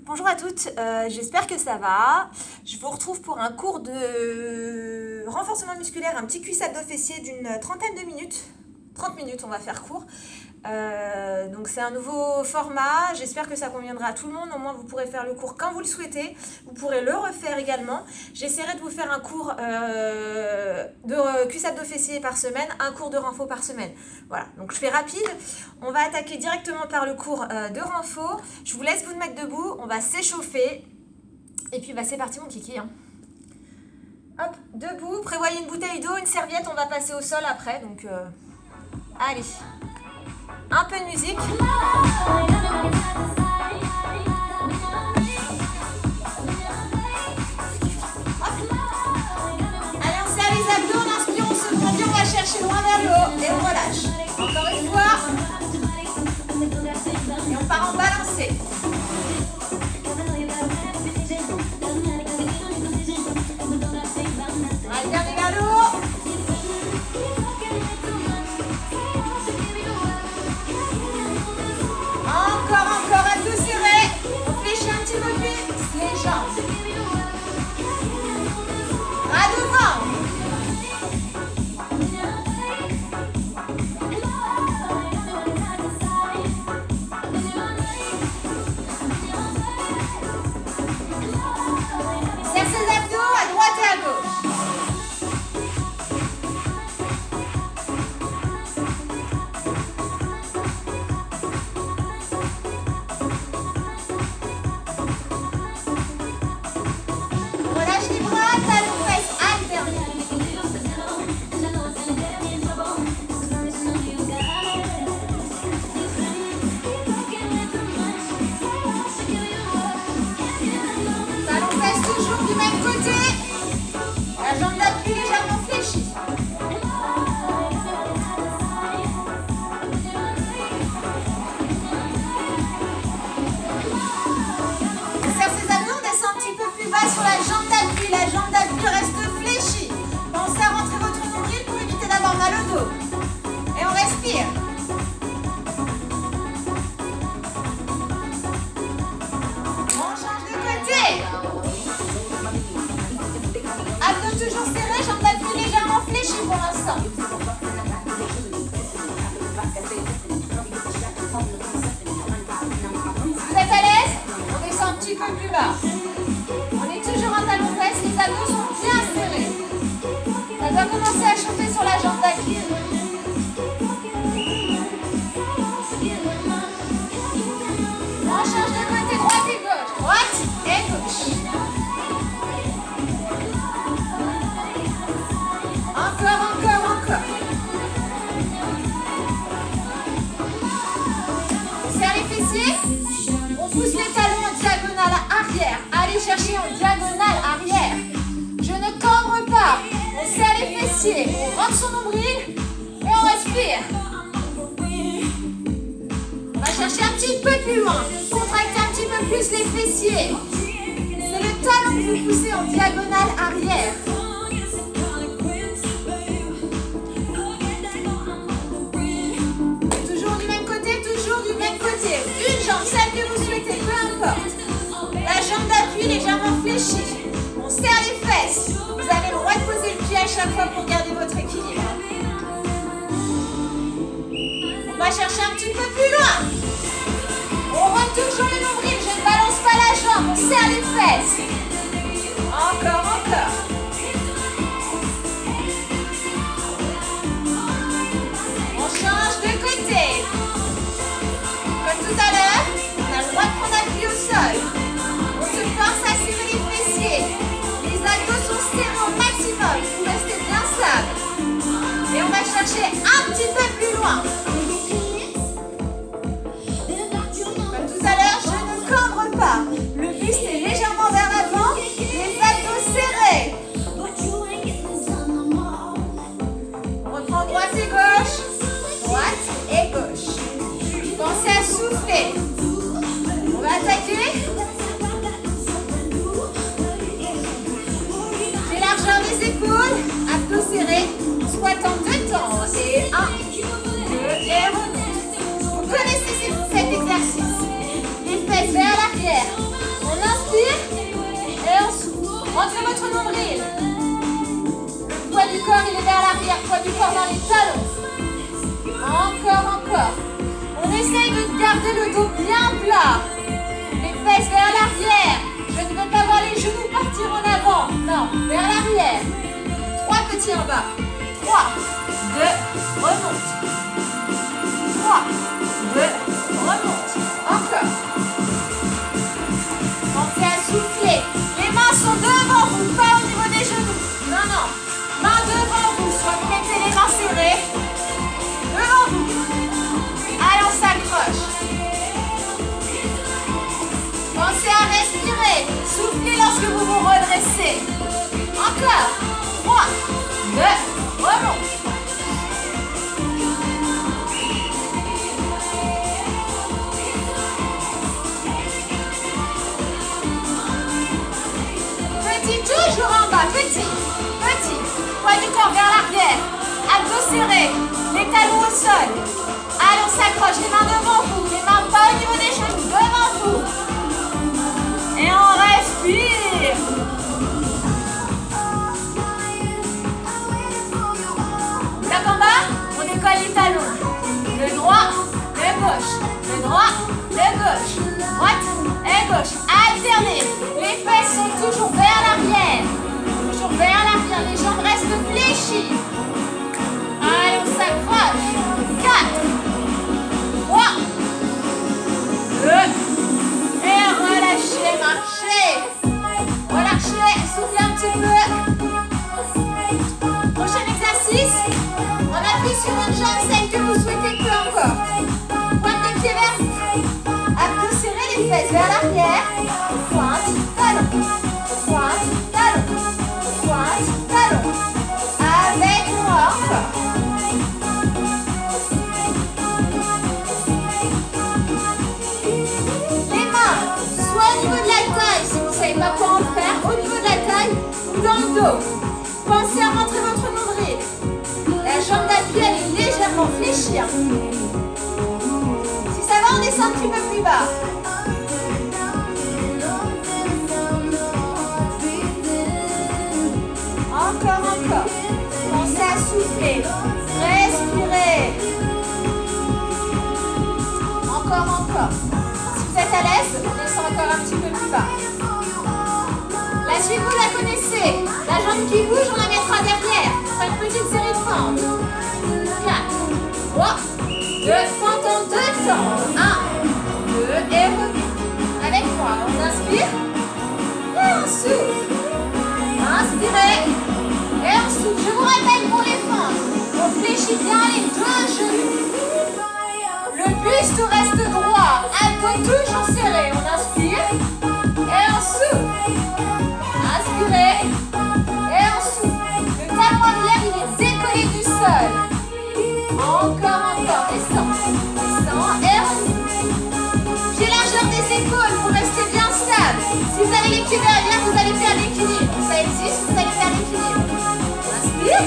Bonjour à toutes, j'espère que ça va. Je vous retrouve pour un cours de renforcement musculaire, un petit cuisse abdos fessier d'une trentaine de minutes. 30 minutes, on va faire court. Donc c'est un nouveau format, j'espère que ça conviendra à tout le monde. Au moins vous pourrez faire le cours quand vous le souhaitez. Vous pourrez le refaire également. J'essaierai de vous faire un cours de cuisse abdos fessier par semaine, un cours de renfo par semaine. Voilà, donc je fais rapide. On va attaquer directement par le cours de renfo. Je vous laisse vous mettre debout, on va s'échauffer. Et puis c'est parti mon kiki. Hop, debout, prévoyez une bouteille d'eau, une serviette, on va passer au sol après. Donc allez. Un peu de musique. Allez, on serre les abdos, on inspire, on se grandit, on va chercher loin vers le haut et on relâche. Encore une fois. Et on part en balancé. Allez, dernier vers le haut. Encore, abdos serrés. On fléchit un petit peu plus les jambes. À devant. Serre ses abdos à droite et à gauche. Sur la jambe d'appui reste fléchie. Pensez à rentrer votre nombril pour éviter d'avoir mal au dos. Et on respire. On change de côté. Abdos toujours serrés, jambe d'appui légèrement fléchie pour l'instant. Vous êtes à l'aise? On descend un petit peu plus bas. Toujours un talon fesse, les abdos sont bien serrés. Ça doit commencer à chauffer sur la jambe d'appui. On change de côté, droite et gauche. Droite et gauche. Encore. On serre les fessiers. On pousse les talons en diagonale arrière. Allez chercher en diagonale arrière. Je ne cambre pas. On serre les fessiers. On rentre son nombril et on respire. On va chercher un petit peu plus loin. Contractez un petit peu plus les fessiers. C'est le talon que vous poussez en diagonale arrière. Toujours du même côté, Une jambe, celle que vous souhaitez, peu importe. La jambe d'appui légèrement fléchie. On serre les fesses. Vous avez le droit de poser le pied à chaque fois pour garder votre équilibre. On va chercher un petit peu plus loin. On rentre toujours le nombril. Je ne balance pas la jambe. On serre les fesses. Encore. On change de côté. Comme tout à l'heure, on a le droit de prendre appui au sol. On se force à serrer les fessiers. Les abdos sont serrés au maximum. Vous restez bien stable. Et on va chercher un petit peu plus loin. Comme tout à l'heure, genou votre nombril. Le poids du corps, il est vers l'arrière. Poids du corps dans les talons. Encore, encore. On essaye de garder le dos bien plat. Les fesses vers l'arrière. Je ne veux pas voir les genoux partir en avant. Non, vers l'arrière. 3 petits en bas. 3, 2, remonte. 3, 2, remonte. Encore. Pensez à souffler. Les mains sont devant vous, pas au niveau des genoux. Non, non. Mains devant vous, soit vous mettez les mains serrées. Devant vous. Allez, on s'accroche. Pensez à respirer. Soufflez lorsque vous vous redressez. Encore. 3, 2, remonte. Petit, toujours en bas. Petit, petit. Poids du corps vers l'arrière. Abdos serrés. Les talons au sol. Allez, on s'accroche. Les mains devant vous. Les mains pas au niveau des genoux. Devant vous. Et on respire. Bloc en bas, on décolle les talons. Le droit, le gauche. Le droit, le gauche. Droite et gauche. Alternez. Les fesses sont toujours vers l'arrière. Toujours vers l'arrière. Les jambes restent fléchies. Allez, on s'accroche. 4, 3, 2, et relâchez, marchez. Relâchez, soufflez un petit peu. Prochain exercice, on appuie sur une jambe, celle que vous souhaitez, peu importe. Pointe de pied vers vous. Abdos serrés, les fesses vers l'arrière. Pointe, talon. Pointe, talon. Pointe, talon. Avec moi encore. Les mains, soit au niveau de la taille, si vous ne savez pas quoi en faire, au niveau de la taille ou dans le dos. Pensez à rentrer votre nombril. La jambe d'appui, elle est légèrement fléchie. Si ça va, on descend un petit peu plus bas. Encore, encore. Pensez à souffler. Respirez. Encore, encore. Si vous êtes à l'aise, on descend encore un petit peu plus bas. La suite, vous la connaissez. La jambe qui bouge, on la mettra derrière. On fera une petite série de fentes. 4, 3, 2, fentes en 2 temps. 1, 2 et revient. Avec moi, on inspire et on souffle. Inspirez et on souffle. Je vous rappelle pour les fentes, on fléchit bien les 2 genoux. Le buste reste droit, abdos toujours serrés. On inspire et on souffle. Inspirez et on souffle. Le talon arrière, il est décollé du sol. Encore, encore. Descend. Descend et remonte. Pied largeur des épaules pour rester bien stable. Si vous avez les pieds derrière, vous allez perdre l'équilibre. Ça existe, vous allez perdre l'équilibre. Inspire.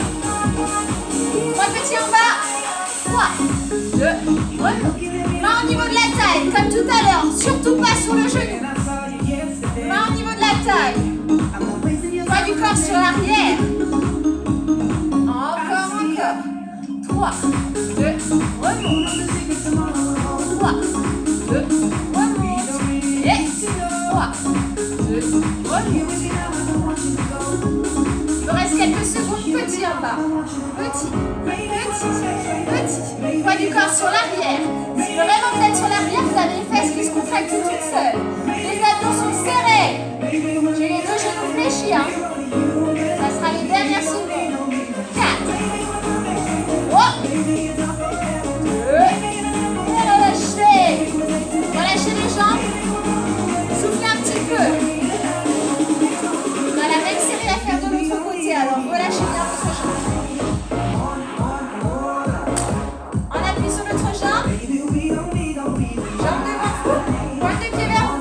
3 petits en bas. 3, 2, remonte. Main au niveau de la taille, comme tout à l'heure. Surtout pas sur le genou. Main au niveau de la taille. Poids du corps sur l'arrière. Encore, encore. 3, 2, remonte. 3, 2, remonte. Et 3, 2, remonte. Il vous reste quelques secondes. Petit en bas. Petit, petit, petit. Poids du corps sur l'arrière. Si vraiment vous êtes sur l'arrière, vous avez les fesses qui se contractent toutes seules. Les abdos sont serrés. J'ai les 2 genoux fléchis. Ça sera les dernières secondes. 4, 3, 2, et relâchez. Relâchez les jambes. Soufflez un petit peu. On a la même série à faire de l'autre côté, alors relâchez bien votre jambe. On appuie sur notre jambe. Jambe devant vous. Pointe de pied vers vous.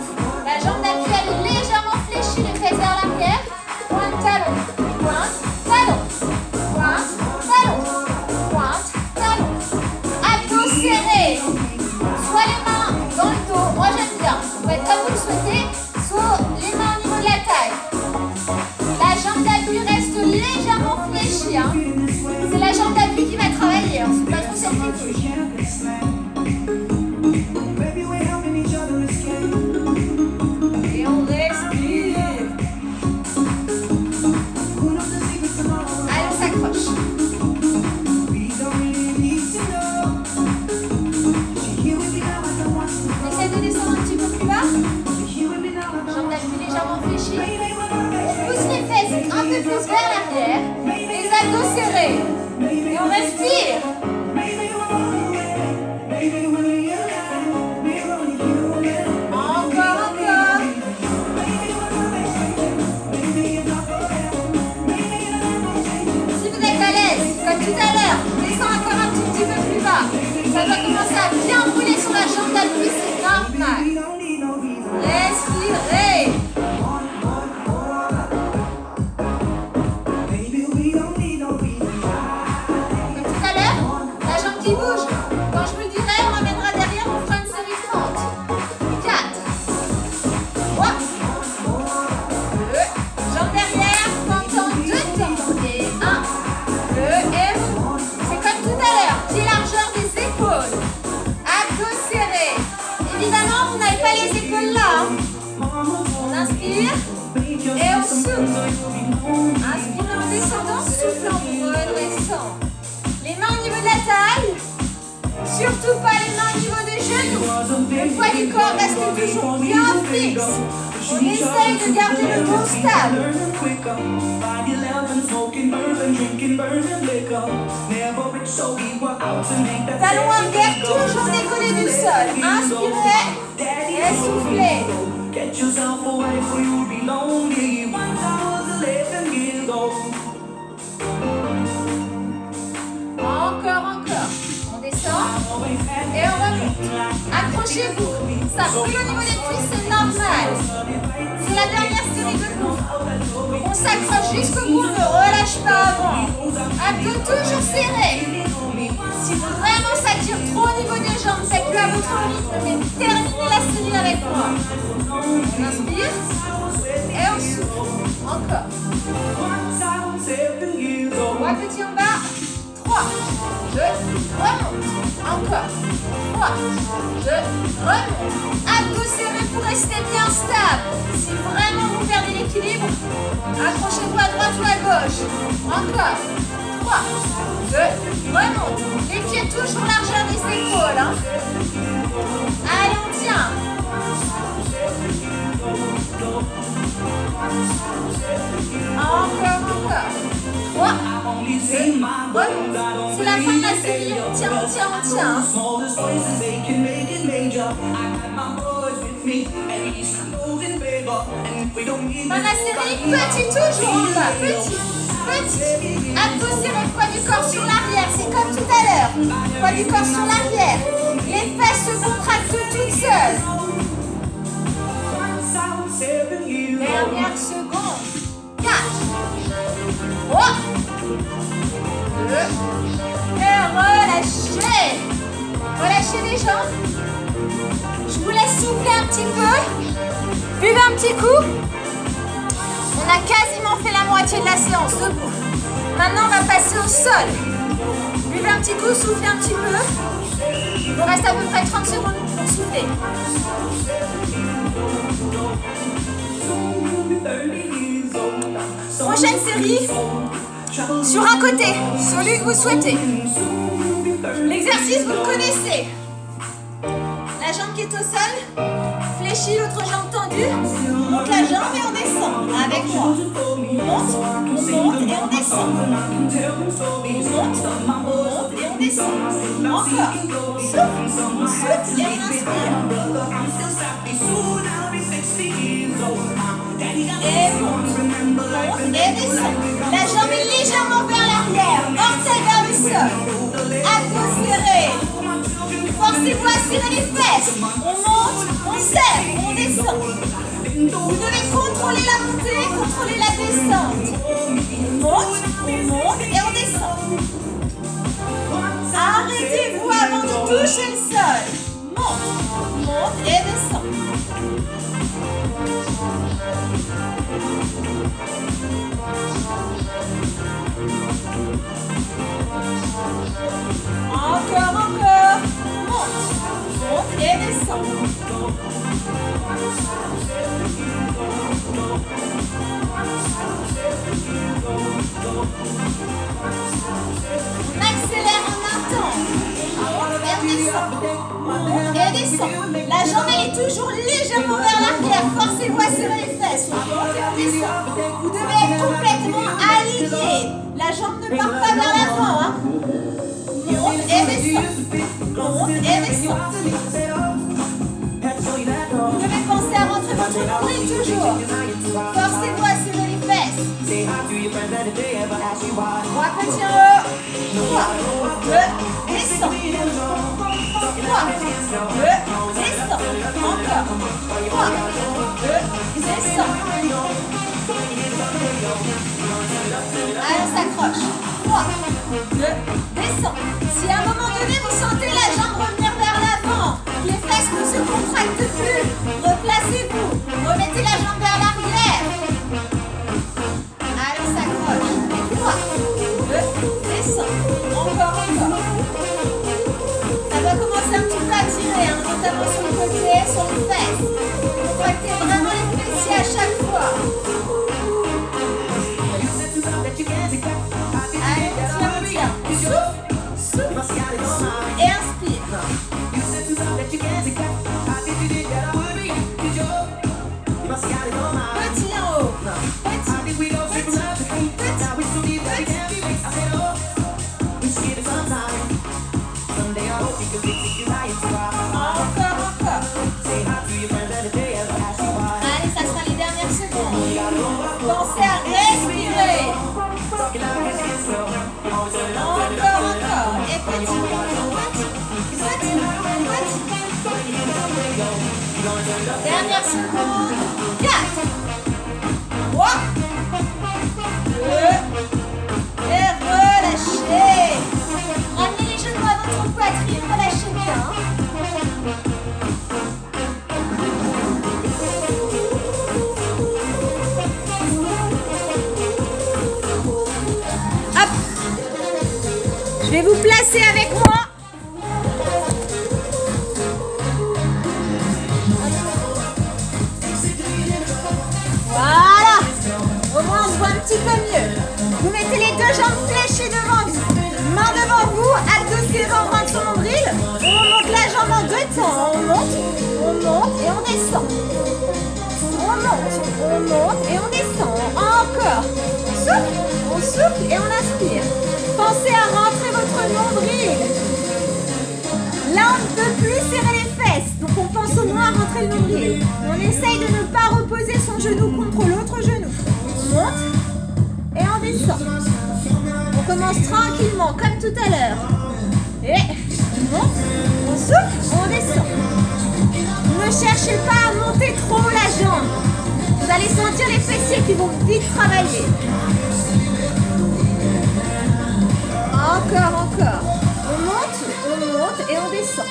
de plus vers l'arrière. Les abdos serrés. Et on respire. Encore, encore. Si vous êtes à l'aise, comme tout à l'heure, descends encore un tout petit peu plus bas. Ça doit commencer à bien rouler sur la jambe d'appui, c'est normal. Respirez. Comme tout à l'heure, la jambe qui bouge. Quand je vous le dirai, on ramènera derrière, on fera une série fente. 4, 3, 2, jambe derrière, fente en 2 temps. Et 1, 2, et vous. C'est comme tout à l'heure, pied largeur des épaules. Abdos serrés. Évidemment, vous n'avez pas les épaules là. On inspire et on souffle. Inspirez en descendant, souffle en redressant. Les mains au niveau de la taille. Surtout pas les mains au niveau des genoux. Le poids du corps reste toujours bien fixe. On essaye de garder le dos stable. Talons arrière toujours décollés du sol. Inspirez et soufflez. Encore, encore. On descend et on remonte. Accrochez-vous. Ça brûle au niveau des cuisses, c'est normal. C'est la dernière série de coups. On s'accroche jusqu'au bout, on ne relâche pas avant. Abdos toujours serrés. Si vraiment ça tire trop au niveau des jambes, faites-le à votre rythme, mais terminez la série avec moi. On inspire et on souffle. Encore. 3 petits en bas. 3, je remonte. Encore. 3, je remonte. Abdos serrés pour rester bien stable. Si vraiment vous perdez l'équilibre, accrochez-vous à droite ou à gauche. Encore. 3, je remonte. Les pieds toujours largeur des épaules. Hein. Allez, on tient. Encore, encore. 3, 2, remonte. C'est la fin de la série. On tient, on tient, on tient. Fin de la série, petit toujours en bas. Petit. Abdos serrés, poids du corps sur l'arrière. C'est comme tout à l'heure. Poids du corps sur l'arrière. Les fesses se contractent toutes seules. Dernière seconde. 4, 3, 2, et relâchez. Relâchez les jambes. Je vous laisse souffler un petit peu. Buvez un petit coup. On a quasiment fait la moitié de la séance, debout. Maintenant, on va passer au sol. Buvez un petit coup, soufflez un petit peu. Il vous reste à peu près 30 secondes pour souffler. Prochaine série, sur un côté, celui que vous souhaitez. L'exercice, vous le connaissez. La jambe qui est au sol, fléchie, l'autre jambe tendue. On monte la jambe et on descend. Avec moi. On monte et on descend. On monte et on descend. Encore. Souffle, on souffle et on inspire. Et monte et descend. La jambe est légèrement vers l'arrière. Orteil vers le sol. Abdos serrés. Forcez-vous à serrer les fesses. On monte, on serre, on descend. Vous devez contrôler la montée, contrôler la descente. On monte et on descend. Arrêtez-vous avant de toucher le sol. Monte et descend. Encore. Monte et descend. On accélère en un temps. Monte et descend. La jambe elle est toujours légèrement vers l'arrière. Forcez-vous à serrer les fesses. On monte et on descend. Vous devez être complètement aligné. La jambe ne part pas vers l'avant. Hein. Monte et descend. Monte et descend. Vous devez penser à rentrer votre nombril toujours. Forcez-vous à serrer les fesses. 3 petits en haut. 3, 2, descend. 3, 2, descend. Encore. 3, 2, descend. Allez, on s'accroche. 3, 2, descend. Si à un moment donné vous sentez la jambe revenir vers l'avant, les fesses ne se contractent plus, replacez-vous. Remettez la jambe vers l'arrière. Allez, on s'accroche. 3, 2, descend. Encore. Ça va commencer un petit peu à tirer, hein, notamment sur le côté, sur les fesses. Contractez vraiment les fessiers à chaque fois. Allez, on tire. Souffle et inspire. Petit en haut. Petit. Encore. Allez, ça sera les dernières secondes. Pensez à respirer. Encore. Et petit. Dernière seconde. 4, 3, 2, et relâchez. Ramenez les genoux à votre poitrine, relâchez bien. Hop. Je vais vous placer avec moi. Voilà. Au moins on se voit un petit peu mieux. Vous mettez les deux jambes fléchées devant vous. Main devant vous, adossez en bras de son nombril. On monte la jambe en 2 temps. On monte et on descend. On monte et on descend. Encore. On souffle et on inspire. Pensez à rentrer votre nombril. Là, on ne peut plus serrer les fesses. Donc, on pense au moins à rentrer le nombril. On essaye de ne pas reposer son genou contre l'autre genou. On monte et on descend. On commence tranquillement, comme tout à l'heure. Et on monte, on souffle, on descend. Ne cherchez pas à monter trop la jambe. Vous allez sentir les fessiers qui vont vite travailler. Encore. On monte et on descend.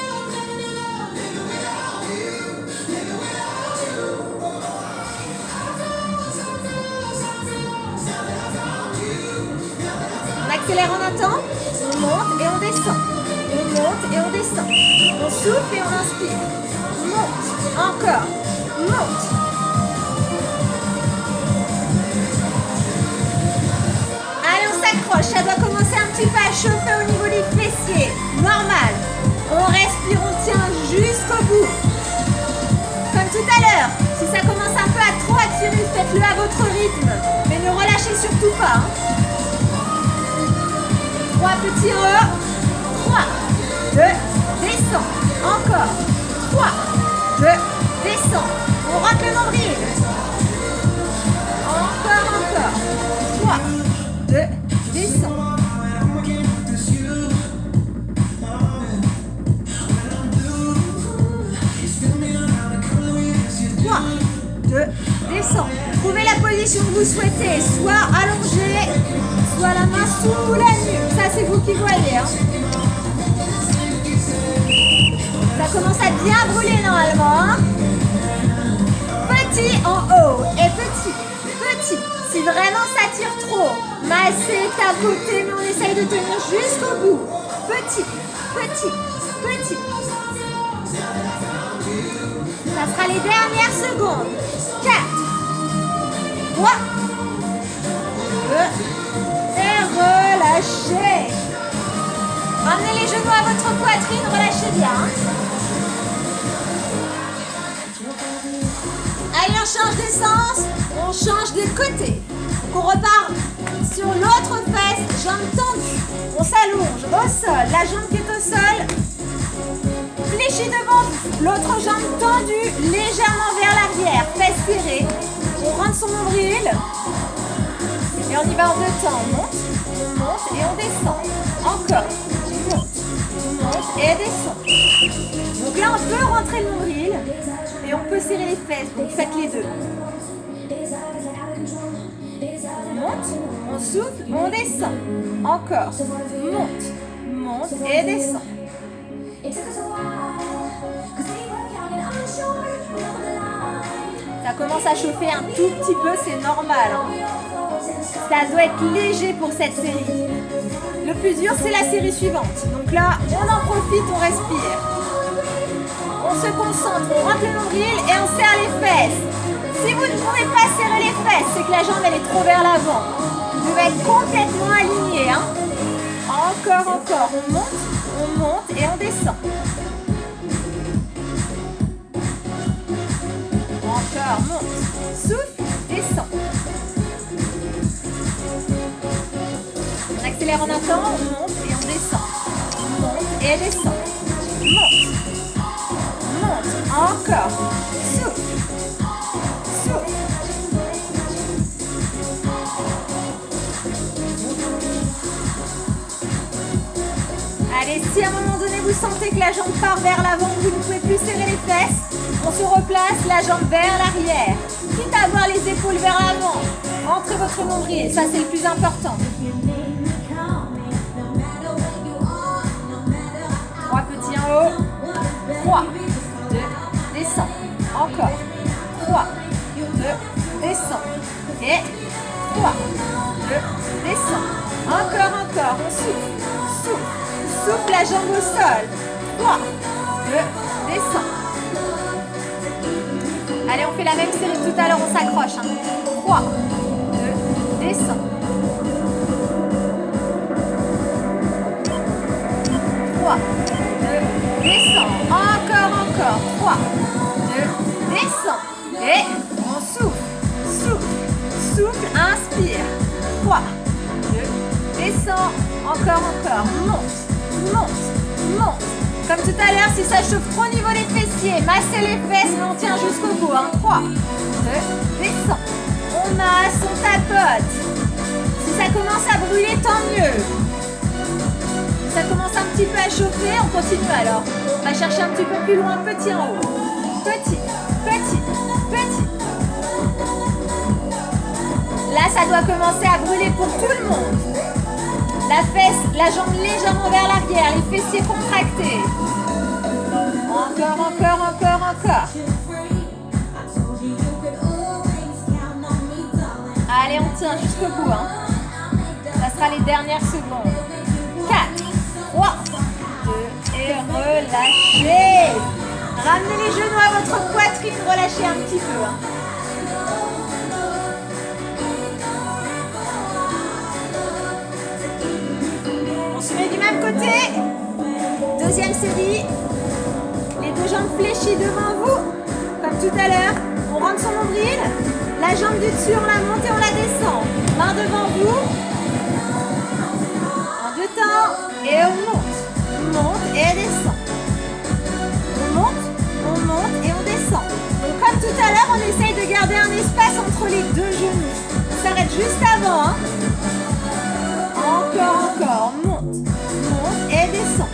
On accélère en un temps. On monte et on descend. On souffle et on inspire. Monte. Encore. Monte. Allez, on s'accroche. Ça doit commencer un petit peu à chauffer au niveau des fessiers. Normal. On respire, on tient jusqu'au bout. Comme tout à l'heure. Si ça commence un peu à trop attirer, faites-le à votre rythme. Mais ne relâchez surtout pas. 3 petits re. 3, 2, descend. Encore. 3, 2, descend. On rentre le nombril. Encore. 3, 2, descend. 3, 2, descend. Trouvez la position que vous souhaitez, soit allongée, soit la main sous la nuque. Ça, c'est vous qui voyez. Hein. Ça commence à bien brûler normalement. Hein. Petit en haut et petit. Si vraiment ça tire trop, massez, tapotez, mais on essaye de tenir jusqu'au bout. Petit. Ça sera les dernières secondes. 4, 3, 2, et relâchez. Ramenez les genoux à votre poitrine, relâchez bien. Allez, on change d'essence, on change de côté. Donc on repart sur l'autre fesse, jambe tendue. On s'allonge au sol, la jambe qui est au sol, fléchie devant vous. L'autre jambe tendue, légèrement vers l'arrière, fesse serrée. On rentre son nombril. Et on y va en deux temps. On monte et on descend. Encore. Monte et descend. Donc là, on peut rentrer le nombril et on peut serrer les fesses. Donc faites les deux. On monte, on souffle, on descend. Encore. Monte et descend. Ça commence à chauffer un tout petit peu, c'est normal. Ça doit être léger pour cette série. Le plus dur, c'est la série suivante. Donc là, on en profite, on respire. On se concentre, on rentre le nombril et on serre les fesses. Si vous ne pouvez pas serrer les fesses, c'est que la jambe elle est trop vers l'avant. Vous devez être complètement aligné. Hein. Encore. On monte et on descend. Encore, monte, souffle, descend. On accélère en un temps, on monte et on descend. Monte et descend. Monte, encore, souffle. Allez, si à un moment donné vous sentez que la jambe part vers l'avant, vous ne pouvez plus serrer les fesses, on se replace la jambe vers l'arrière. Quitte à avoir les épaules vers l'avant, rentrez votre nombril, ça c'est le plus important. 3 petits en haut. 3, 2, descend. Encore. 3, 2, descend. Et 3, 2, descend. Encore. On souffle. Souffle la jambe au sol. 3, 2, descend. Allez, on fait la même série que tout à l'heure, on s'accroche. 3, 2, descend. 3, 2, descend. Encore. 3, 2, descend. Et on souffle, inspire. 3, 2, descend. Encore. Monte. Comme tout à l'heure, si ça chauffe trop au niveau des fessiers, massez les fesses, mais on tient jusqu'au bout. 3, 2, descend. On masse, on tapote. Si ça commence à brûler, tant mieux. Si ça commence un petit peu à chauffer, on continue alors. On va chercher un petit peu plus loin, petit en haut. Petit. Là, ça doit commencer à brûler pour tout le monde. La fesse, la jambe légèrement vers l'arrière, les fessiers contractés. Encore. Allez, on tient jusqu'au bout. Ça sera les dernières secondes. 4, 3, 2 et relâchez. Ramenez les genoux à votre poitrine, relâchez un petit peu. On se met du même côté. Deuxième série. Les deux jambes fléchies devant vous. Comme tout à l'heure. On rentre son nombril. La jambe du dessus, on la monte et on la descend. Main devant vous. En deux temps. Et on monte et descend. On monte et on descend. Donc comme tout à l'heure, on essaye de garder un espace entre les deux genoux. On s'arrête juste avant. Encore. Monte et descend.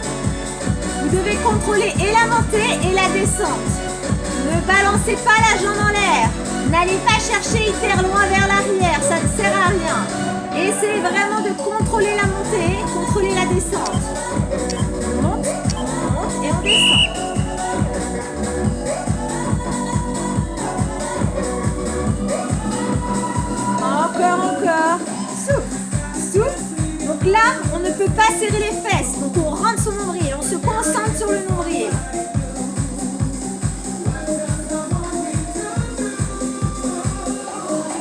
Vous devez contrôler et la montée et la descente. Ne balancez pas la jambe en l'air. N'allez pas chercher hyper loin vers l'arrière, ça ne sert à rien. Essayez vraiment de contrôler la montée, contrôler la descente. On monte et on descend. Encore. Souffle. Donc là, on ne peut pas serrer les fesses. Donc on rentre son nombril, on se concentre sur le nombril.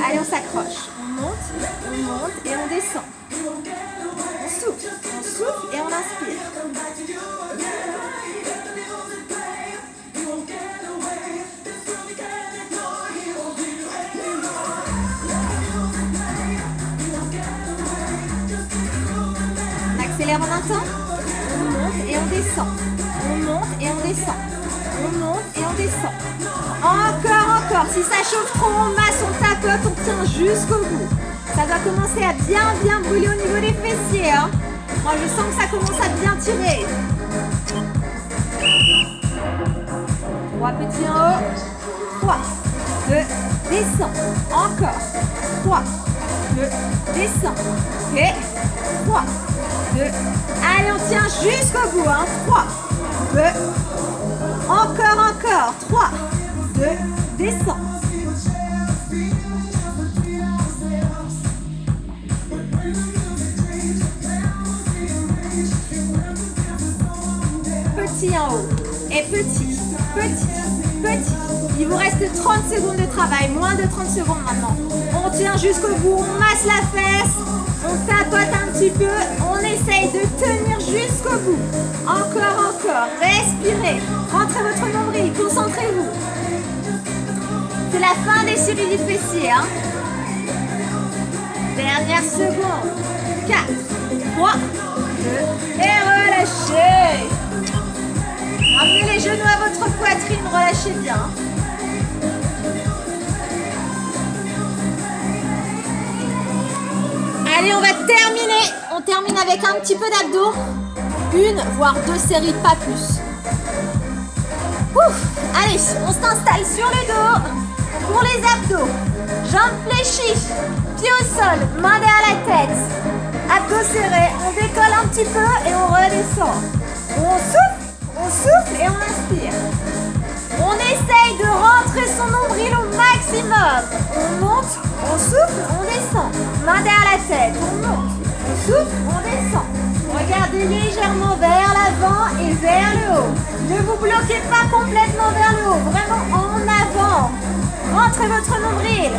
Allez, on s'accroche. On monte et on descend. On souffle et on inspire. accélère en un temps. On monte et on descend. On monte et on descend. On monte et on descend. Encore, encore. Si ça chauffe trop, on masse, on tapote, on tient jusqu'au bout. Ça doit commencer à bien, bien brûler au niveau des fessiers. Hein. Moi, je sens que ça commence à bien tirer. 3 petits en haut. 3, 2, descend. Encore. 3, 2, descend. Et 3, 2. Allez, on tient jusqu'au bout. Hein. 3, 2. Encore, encore. 3, 2, descend. Petit en haut. Et petit, petit, petit. Il vous reste 30 secondes de travail. Moins de 30 secondes maintenant. On tient jusqu'au bout. On masse la fesse. On tapote un petit peu. On essaye de tenir jusqu'au bout. Encore, encore. Respirez. Rentrez votre nombril. Concentrez-vous. C'est la fin des séries du fessier. Hein. Dernière seconde. 4, 3, 2. Et relâchez. Ramenez les genoux à votre poitrine. Relâchez bien. Allez, on va terminer. On termine avec un petit peu d'abdos. 1 voire 2 séries, pas plus. Ouf. Allez, on s'installe sur le dos. Pour les abdos, jambes fléchies, pieds au sol, main derrière la tête. Abdos serrés, on décolle un petit peu et on redescend. On souffle et on inspire. On essaye de rentrer son nombril au maximum. On monte, on souffle, on descend. Main derrière la tête, on monte, on souffle, on descend. Regardez légèrement vers l'avant et vers le haut. Ne vous bloquez pas complètement vers le haut, vraiment en avant. Rentrez votre nombril.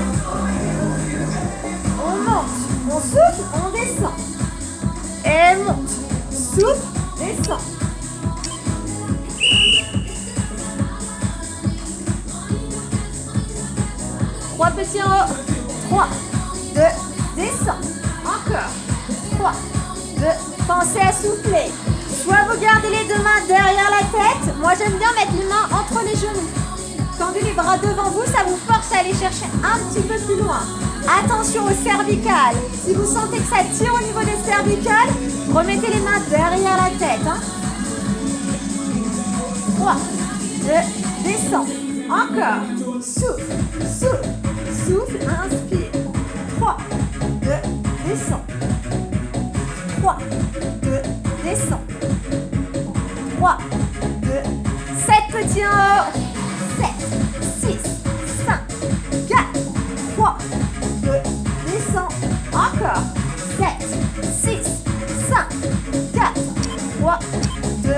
On monte, on souffle, on descend. Et monte, souffle, descend. Trois petits en haut. 3, 2, descend. Encore. 3, 2, pensez à souffler. Soit vous gardez les 2 mains derrière la tête. Moi, j'aime bien mettre les mains entre les genoux. Tendez les bras devant vous, ça vous force à aller chercher un petit peu plus loin. Attention aux cervicales. Si vous sentez que ça tire au niveau des cervicales, remettez les mains derrière la tête. Hein. 3, 2, descend. Encore. Souffle, souffle, souffle, inspire. 3, 2, descend. 3, 2, descend. 3, 2, 7 petits en haut. 7, 6, 5, 4, 3, 2, descend. Encore. 7, 6, 5, 4, 3, 2.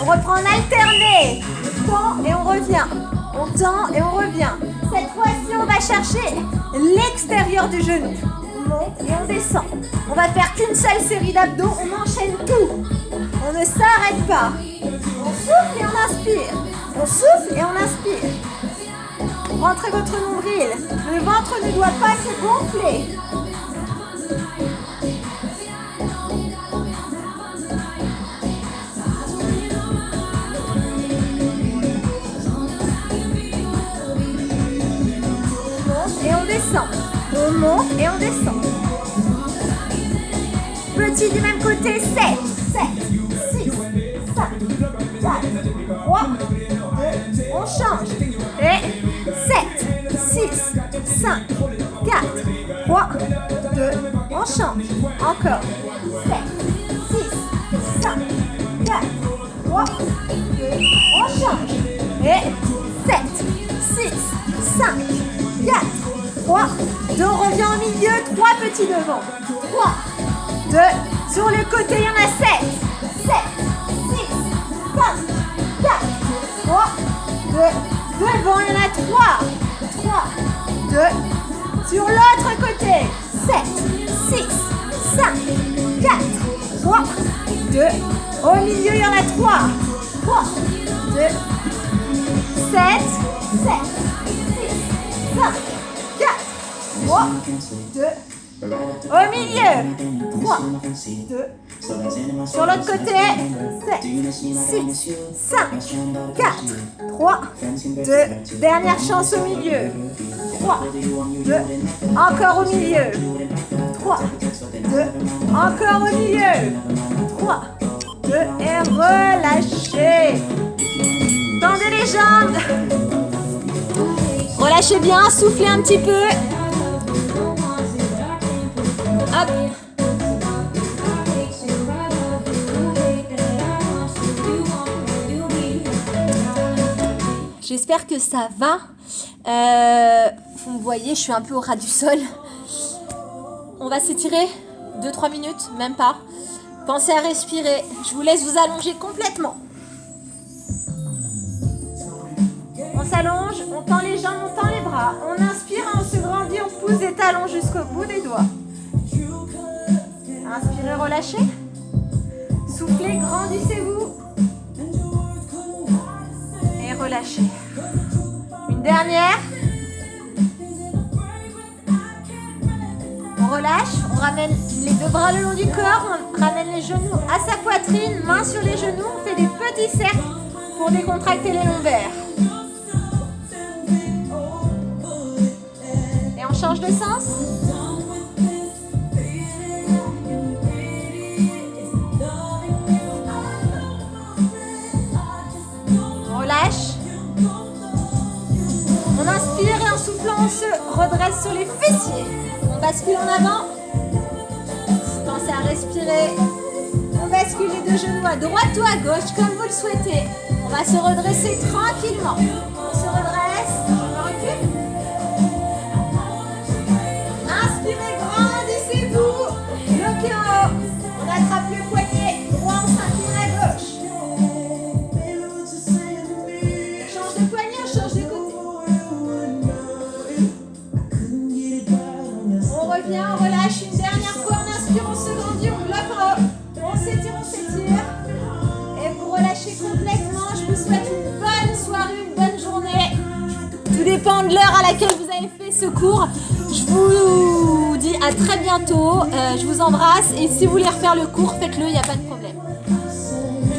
On reprend en alterné. On tend et on revient. On tend et on revient. Cette fois-ci, on va chercher l'extérieur du genou. On monte et on descend. On va faire qu'une seule série d'abdos. On enchaîne tout. On ne s'arrête pas. On souffle et on inspire. On souffle et on inspire. Rentrez votre nombril. Le ventre ne doit pas se gonfler. On monte et on descend. Petit du même côté, 7, 7, 6, 5, 4, 3, 2, on change. Et 7, 6, 5, 4, 3, 2, on change. Encore. 7, 6, 5, 4, 3, 2, on change. Et 7, 6, 5, 4, 3, 2, on revient au milieu, 3 petits devant. 3, 2, sur le côté, il y en a 7. 7, 6, 5, 4, 3, 2, devant, il y en a 3. 3, 2, sur l'autre côté. 7, 6, 5, 4, 3, 2, au milieu, il y en a 3. 3, 2, 7, 7, 6, 5, 4, 3, 2, au milieu, 3, 2, Sur l'autre côté, 7, 6, 5, 4, 3, 2, dernière chance au milieu. 3, 2, encore au milieu. 3, 2, encore au milieu. 3, 2, et relâchez. Tendez les jambes. Relâchez bien, soufflez un petit peu. Hop. J'espère que ça va. Vous me voyez, je suis un peu au ras du sol. On va s'étirer 2-3 minutes, même pas. Pensez à respirer. Je vous laisse vous allonger complètement. On s'allonge, on tend les jambes, on tend les bras. On inspire, on se grandit, on pousse les talons jusqu'au bout des doigts. Inspirez, relâchez. Soufflez, grandissez-vous. Et relâchez. Une dernière. On relâche, on ramène les deux bras le long du corps, on ramène les genoux à sa poitrine, mains sur les genoux, on fait des petits cercles pour décontracter les lombaires. Et on change de sens. On relâche. On inspire et en soufflant, on se redresse sur les fessiers. On bascule en avant. Pensez à respirer. On bascule les deux genoux à droite ou à gauche, comme vous le souhaitez. On va se redresser tranquillement. On se redresse. On recule. Inspirez, grandissez-vous. Bloquez en haut. On attrape le poignet droit en ceinture à gauche. Change de poignet, on change de côté. On revient, on relâche une dernière fois, on inspire, on se grandit, on bloque en haut, on s'étire, et vous relâchez complètement. Je vous souhaite une bonne soirée, une bonne journée. Tout dépend de l'heure à laquelle vous avez fait ce cours. Je vous dis à très bientôt, je vous embrasse et si vous voulez refaire le cours, faites-le, il n'y a pas de problème.